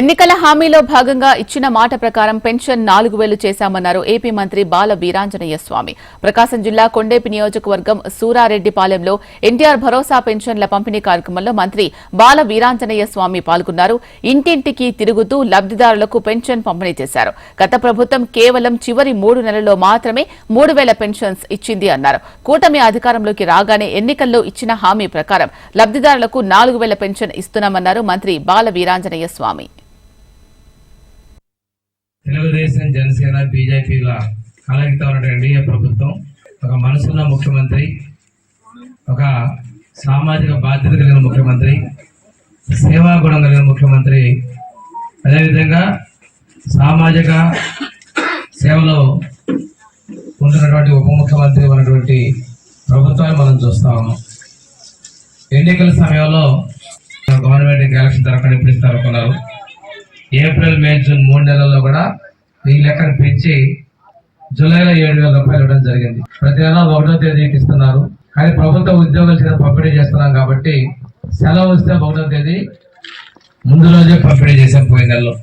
ఎన్నికల హామీలో భాగంగా ఇచ్చిన మాట ప్రకారం పెన్షన్ 4000 చేశామన్నారు ఏపీ మంత్రి బాల వీరాంజనేయ స్వామి. ప్రకాశం జిల్లా కొండేపి నియోజకవర్గం సూరారెడ్డిపాలెంలో ఎన్టీఆర్ భరోసా పెన్షన్ల పంపిణీ కార్యక్రమంలో మంత్రి బాల వీరాంజనేయ స్వామి పాల్గొన్నారు. ఇంటింటికి తిరుగుతూ లబ్దిదారులకు పెన్షన్ పంపిణీ చేశారు. గత ప్రభుత్వం కేవలం చివరి 3 నెలల్లో మాత్రమే 3000 పెన్షన్స్ ఇచ్చింది అన్నారు. కూటమి అధికారంలోకి రాగానే ఎన్నికల్లో ఇచ్చిన హామీ ప్రకారం లబ్దిదారులకు 4000 పెన్షన్ ఇస్తున్నామన్నారు మంత్రి బాల వీరాంజనేయ స్వామి. తెలుగుదేశం, జనసేన, బీజేపీల కలయికతో ఉన్న ఎన్డీఏ ప్రభుత్వం ఒక మనసున్న ముఖ్యమంత్రి, ఒక సామాజిక బాధ్యత కలిగిన ముఖ్యమంత్రి, సేవా గుణం కలిగిన ముఖ్యమంత్రి, అదేవిధంగా సామాజిక సేవలో ఉంటున్నటువంటి ఉప ముఖ్యమంత్రి ఉన్నటువంటి ప్రభుత్వాన్ని మనం చూస్తా ఉన్నాం. ఎన్నికల సమయంలో గవర్నమెంట్ ఎలక్షన్ జరగకుండా ఇప్పుడు ఇస్తారనుకున్నారు. ఏప్రిల్, మే, జూన్ 3 నెలల్లో కూడా ఈ లెక్కను పెంచి జూలైలో 7000 రూపాయలు ఇవ్వడం జరిగింది. ప్రతి నెల 1వ తేదీకి ఇస్తున్నారు. కానీ ప్రభుత్వ ఉద్యోగులు పంపిణీ చేస్తున్నాం కాబట్టి సెలవు వస్తే 1వ తేదీ ముందు రోజే పంపిణీ చేసాం పోయిన నెలలో.